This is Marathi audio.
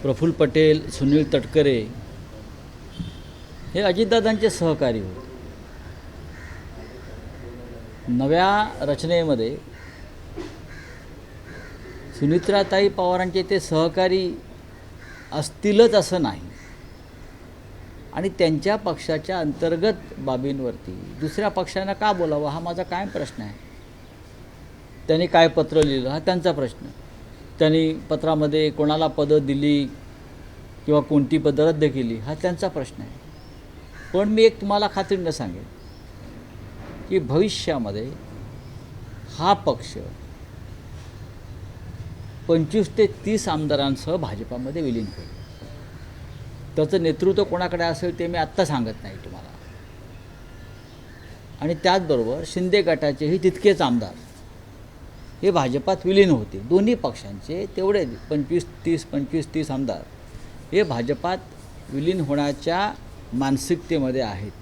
प्रफुल्ल पटेल, सुनील तटकरे हे अजितदादांचे सहकारी होते. नव्या रचनेमध्ये सुनित्राताई पवारांचे ते सहकारी असतीलच असं नाही. आणि त्यांच्या पक्षाच्या अंतर्गत बाबींवरती दुसऱ्या पक्षानं का बोलावं हा माझा कायम प्रश्न आहे. त्यांनी काय पत्र लिहिलं हा त्यांचा प्रश्न. त्यांनी पत्रामध्ये कोणाला पदं दिली किंवा कोणती पदं रद्द केली हा त्यांचा प्रश्न आहे. पण मी एक तुम्हाला खात्रीनं सांगेन की भविष्यामध्ये हा पक्ष 25 ते 30 आमदारांसह भाजपामध्ये विलीन होईल. त्याचं नेतृत्व कोणाकडे असेल ते मी आत्ता सांगत नाही तुम्हाला. आणि त्याचबरोबर शिंदे गटाचेही तितकेच आमदार हे भाजपात विलीन होते. दोन्ही पक्षांचे तेवढे 25-30 आमदार हे भाजपात विलीन होण्याच्या मानसिकतेमध्ये आहेत.